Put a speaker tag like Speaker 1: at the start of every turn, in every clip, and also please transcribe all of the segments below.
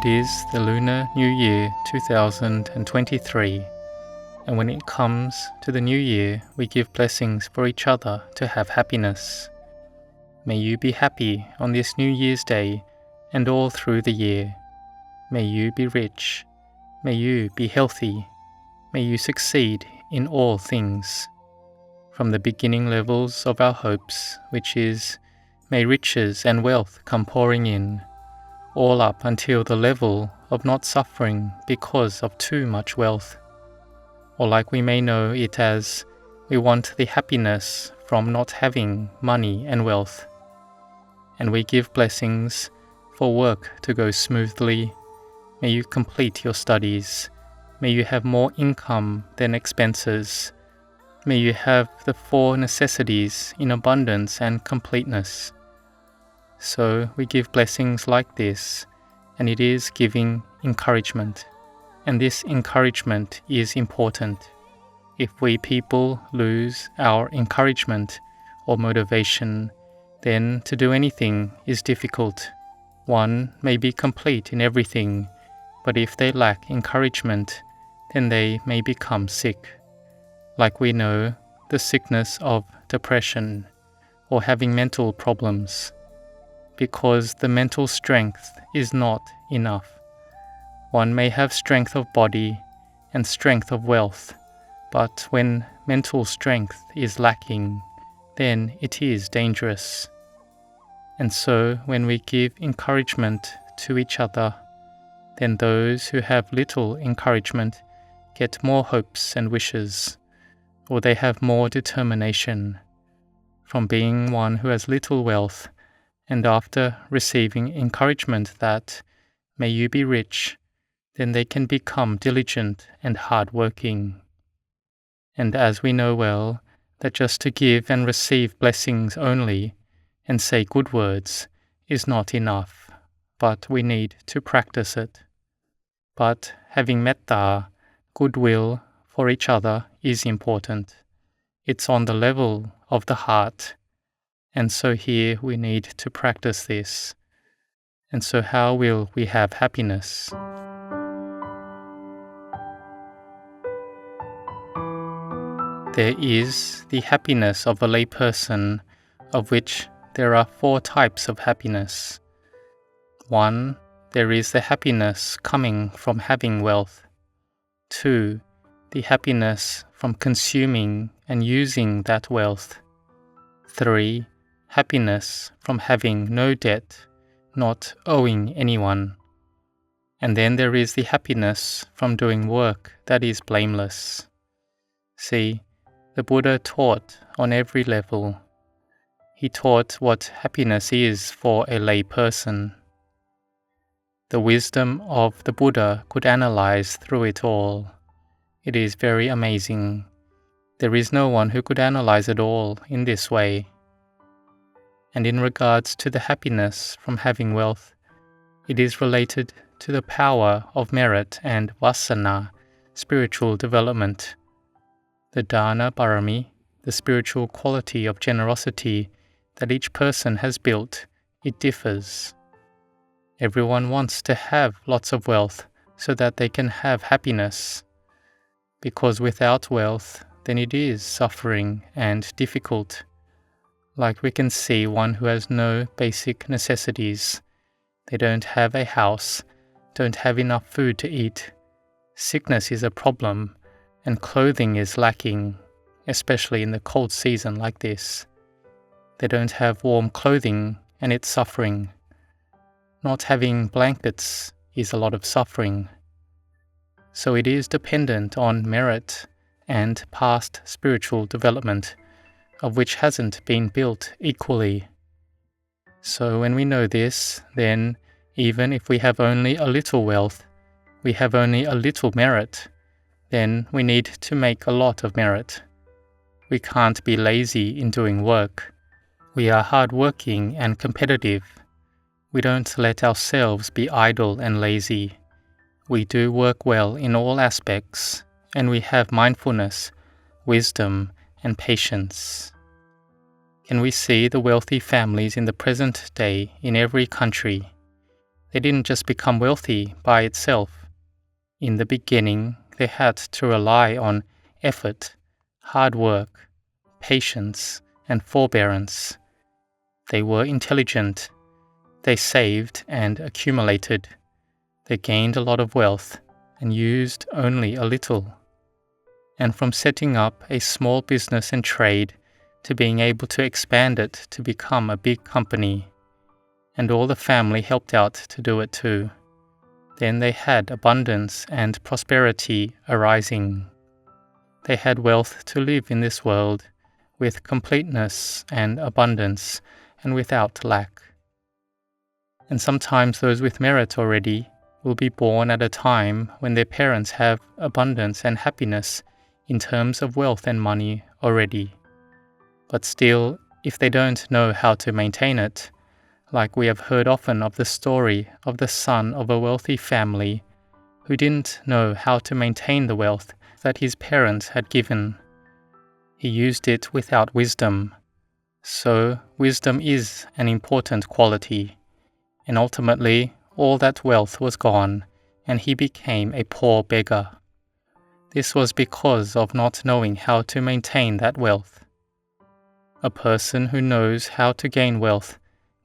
Speaker 1: It is the Lunar New Year 2023, and when it comes to the New Year, we give blessings for each other to have happiness. May you be happy on this New Year's Day and all through the year. May you be rich. May you be healthy. May you succeed in all things. From the beginning levels of our hopes, which is, may riches and wealth come pouring in, all up until the level of not suffering because of too much wealth. Or like we may know it as, we want the happiness from not having money and wealth. And we give blessings for work to go smoothly. May you complete your studies. May you have more income than expenses. May you have the 4 necessities in abundance and completeness. So we give blessings like this, and it is giving encouragement. And this encouragement is important. If we people lose our encouragement or motivation, then to do anything is difficult. One may be complete in everything, but if they lack encouragement, then they may become sick. Like we know, the sickness of depression or having mental problems, because the mental strength is not enough. One may have strength of body and strength of wealth, but when mental strength is lacking, then it is dangerous. And so when we give encouragement to each other, then those who have little encouragement get more hopes and wishes, or they have more determination. From being one who has little wealth, and after receiving encouragement that, may you be rich, then they can become diligent and hard-working. And as we know well, that just to give and receive blessings only, and say good words, is not enough, but we need to practice it. But having metta, goodwill for each other, is important. It's on the level of the heart. And so here we need to practice this. And so how will we have happiness? There is the happiness of a layperson, of which there are 4 types of happiness. 1. There is the happiness coming from having wealth. 2. The happiness from consuming and using that wealth. 3. Happiness from having no debt, not owing anyone. And then there is the happiness from doing work that is blameless. See, the Buddha taught on every level. He taught what happiness is for a lay person. The wisdom of the Buddha could analyze through it all. It is very amazing. There is no one who could analyze it all in this way. And in regards to the happiness from having wealth, it is related to the power of merit and vasana, spiritual development. The dana parami, the spiritual quality of generosity that each person has built, it differs. Everyone wants to have lots of wealth so that they can have happiness, because without wealth, then it is suffering and difficult. Like we can see one who has no basic necessities. They don't have a house, don't have enough food to eat. Sickness is a problem, and clothing is lacking, especially in the cold season like this. They don't have warm clothing, and it's suffering. Not having blankets is a lot of suffering. So it is dependent on merit and past spiritual development, of which hasn't been built equally. So when we know this, then even if we have only a little wealth, we have only a little merit, then we need to make a lot of merit. We can't be lazy in doing work. We are hard-working and competitive. We don't let ourselves be idle and lazy. We do work well in all aspects, and we have mindfulness, wisdom, and patience. Can we see the wealthy families in the present day in every country? They didn't just become wealthy by itself. In the beginning, they had to rely on effort, hard work, patience, and forbearance. They were intelligent. They saved and accumulated. They gained a lot of wealth and used only a little. And from setting up a small business and trade to being able to expand it to become a big company. And all the family helped out to do it too. Then they had abundance and prosperity arising. They had wealth to live in this world with completeness and abundance and without lack. And sometimes those with merit already will be born at a time when their parents have abundance and happiness in terms of wealth and money already. But still, if they don't know how to maintain it, like we have heard often of the story of the son of a wealthy family who didn't know how to maintain the wealth that his parents had given. He used it without wisdom. So, wisdom is an important quality. And ultimately, all that wealth was gone, and he became a poor beggar. This was because of not knowing how to maintain that wealth. A person who knows how to gain wealth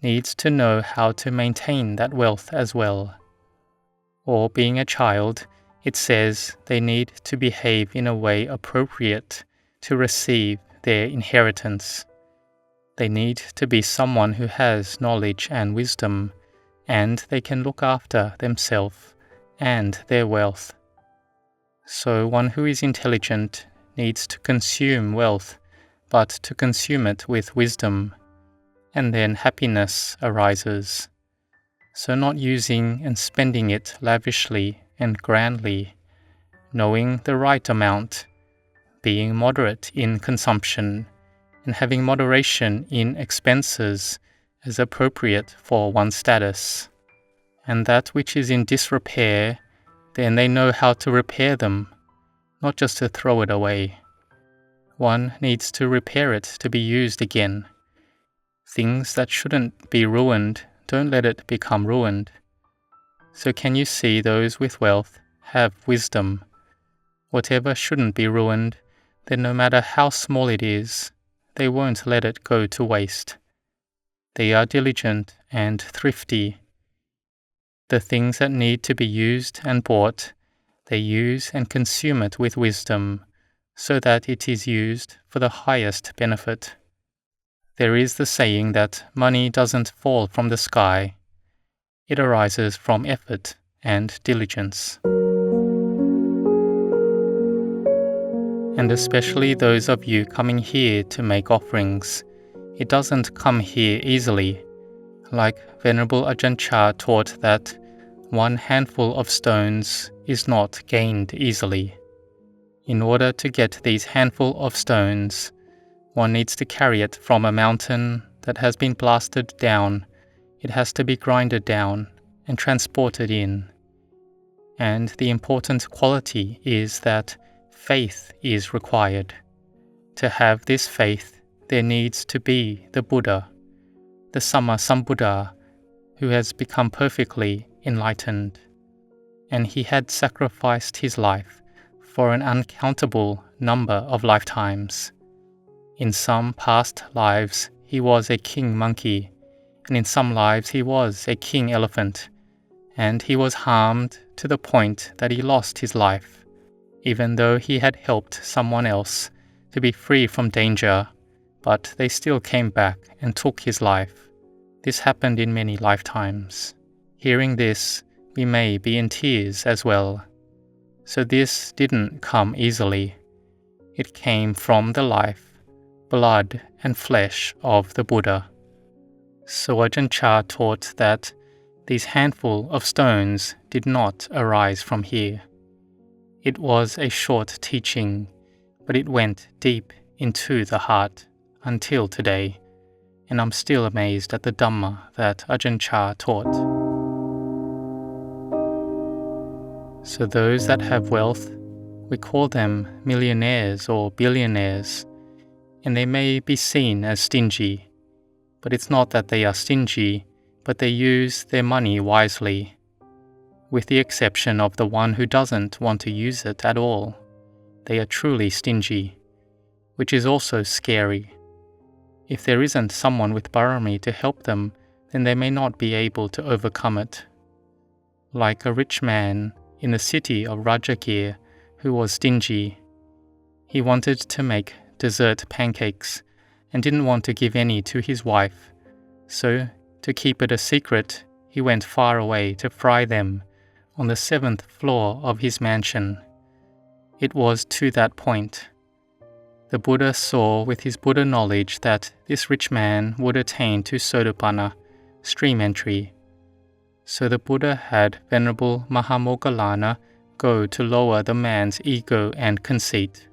Speaker 1: needs to know how to maintain that wealth as well. Or being a child, it says they need to behave in a way appropriate to receive their inheritance. They need to be someone who has knowledge and wisdom, and they can look after themselves and their wealth. So one who is intelligent needs to consume wealth, but to consume it with wisdom, and then happiness arises. So not using and spending it lavishly and grandly, knowing the right amount, being moderate in consumption, and having moderation in expenses as appropriate for one's status. And that which is in disrepair, then they know how to repair them, not just to throw it away. One needs to repair it to be used again. Things that shouldn't be ruined, don't let it become ruined. So can you see those with wealth have wisdom? Whatever shouldn't be ruined, then no matter how small it is, they won't let it go to waste. They are diligent and thrifty. The things that need to be used and bought, they use and consume it with wisdom, so that it is used for the highest benefit. There is the saying that money doesn't fall from the sky. It arises from effort and diligence. And especially those of you coming here to make offerings, it doesn't come here easily. Like Venerable Ajahn Chah taught that one handful of stones is not gained easily. In order to get these handful of stones, one needs to carry it from a mountain that has been blasted down. It has to be grinded down and transported in. And the important quality is that faith is required. To have this faith, there needs to be the Buddha, the Samma Sambuddha, who has become perfectly enlightened. And he had sacrificed his life for an uncountable number of lifetimes. In some past lives, he was a king monkey, and in some lives he was a king elephant, and he was harmed to the point that he lost his life, even though he had helped someone else to be free from danger, but they still came back and took his life. This happened in many lifetimes. Hearing this, we may be in tears as well. So this didn't come easily. It came from the life, blood and flesh of the Buddha. So Ajahn Chah taught that these handful of stones did not arise from here. It was a short teaching, but it went deep into the heart until today, and I'm still amazed at the Dhamma that Ajahn Chah taught. So those that have wealth, we call them millionaires or billionaires, and they may be seen as stingy, but it's not that they are stingy, but they use their money wisely, with the exception of the one who doesn't want to use it at all. They are truly stingy, which is also scary. If there isn't someone with barami to help them, then they may not be able to overcome it. Like a rich man in the city of Rajagir who was stingy. He wanted to make dessert pancakes and didn't want to give any to his wife, so to keep it a secret, he went far away to fry them on the 7th floor of his mansion. It was to that point. The Buddha saw with his Buddha knowledge that this rich man would attain to Sotapanna, stream entry. So the Buddha had Venerable Mahamoggallana go to lower the man's ego and conceit.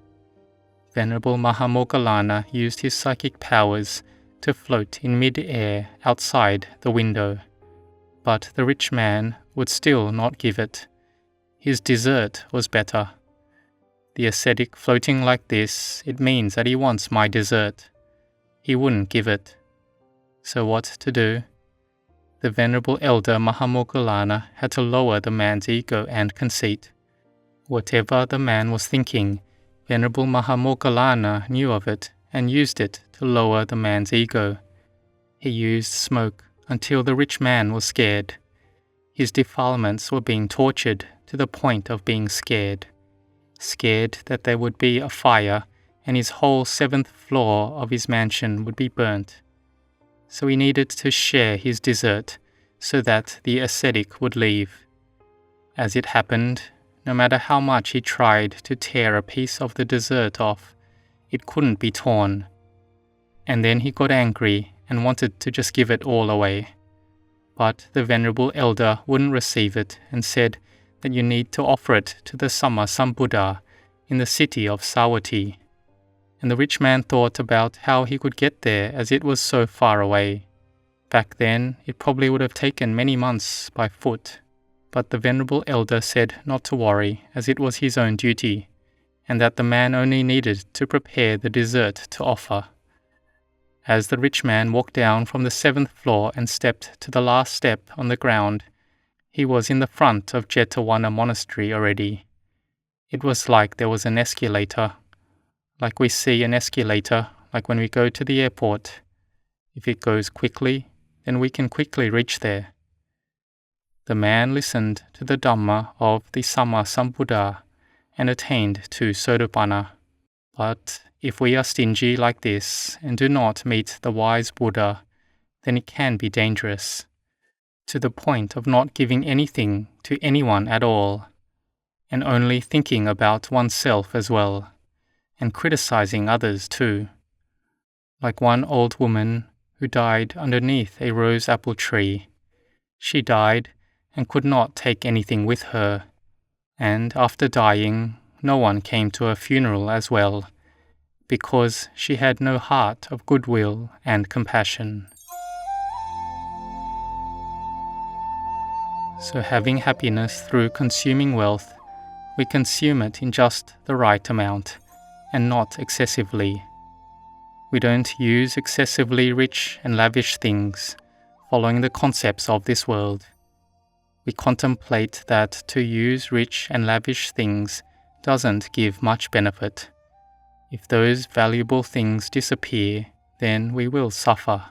Speaker 1: Venerable Mahamoggallana used his psychic powers to float in mid-air outside the window, but the rich man would still not give it. His dessert was better. The ascetic floating like this, it means that he wants my dessert. He wouldn't give it. So what to do? The Venerable Elder Mahamoggallana had to lower the man's ego and conceit. Whatever the man was thinking, Venerable Mahamoggallana knew of it and used it to lower the man's ego. He used smoke until the rich man was scared. His defilements were being tortured to the point of being scared. Scared that there would be a fire and his whole 7th floor of his mansion would be burnt. So he needed to share his dessert so that the ascetic would leave. As it happened, no matter how much he tried to tear a piece of the dessert off, it couldn't be torn. And then he got angry and wanted to just give it all away. But the Venerable Elder wouldn't receive it and said that you need to offer it to the Sama Sambuddha in the city of Savatthi. And the rich man thought about how he could get there as it was so far away. Back then, it probably would have taken many months by foot. But the Venerable Elder said not to worry, as it was his own duty, and that the man only needed to prepare the dessert to offer. As the rich man walked down from the 7th floor and stepped to the last step on the ground, he was in the front of Jetavana Monastery already. It was like there was an escalator, like we see an escalator, like when we go to the airport. If it goes quickly, then we can quickly reach there. The man listened to the Dhamma of the Sama Sambuddha and attained to Sotapanna. But if we are stingy like this and do not meet the wise Buddha, then it can be dangerous, to the point of not giving anything to anyone at all, and only thinking about oneself as well, and criticizing others too. Like one old woman who died underneath a rose apple tree. She died and could not take anything with her, and after dying, no one came to her funeral as well, because she had no heart of goodwill and compassion. So having happiness through consuming wealth, we consume it in just the right amount, and not excessively. We don't use excessively rich and lavish things, following the concepts of this world. We contemplate that to use rich and lavish things doesn't give much benefit. If those valuable things disappear, then we will suffer.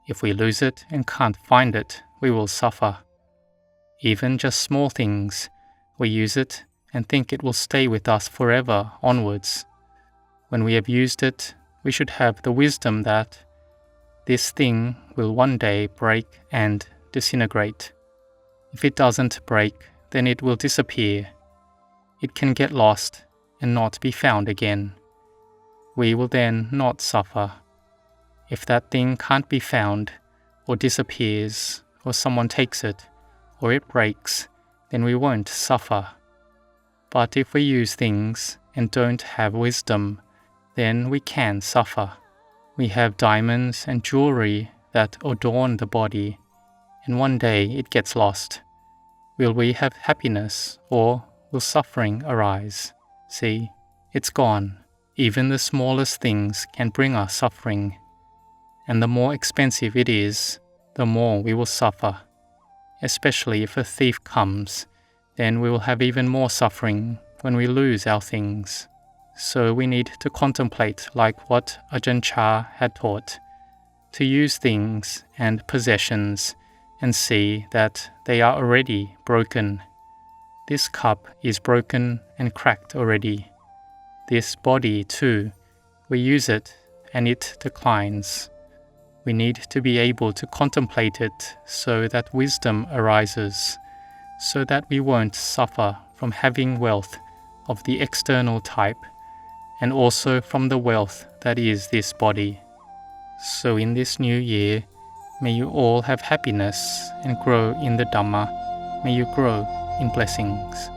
Speaker 1: If we lose it and can't find it, we will suffer. Even just small things, we use it and think it will stay with us forever onwards. When we have used it, we should have the wisdom that this thing will one day break and disintegrate. If it doesn't break, then it will disappear. It can get lost and not be found again. We will then not suffer. If that thing can't be found, or disappears, or someone takes it, or it breaks, then we won't suffer. But if we use things and don't have wisdom, then we can suffer. We have diamonds and jewelry that adorn the body, and one day it gets lost. Will we have happiness, or will suffering arise? See, it's gone. Even the smallest things can bring us suffering. And the more expensive it is, the more we will suffer. Especially if a thief comes, then we will have even more suffering when we lose our things. So we need to contemplate like what Ajahn Chah had taught, to use things and possessions and see that they are already broken. This cup is broken and cracked already. This body too, we use it and it declines. We need to be able to contemplate it so that wisdom arises, so that we won't suffer from having wealth of the external type, and also from the wealth that is this body. So in this new year, may you all have happiness and grow in the Dhamma. May you grow in blessings.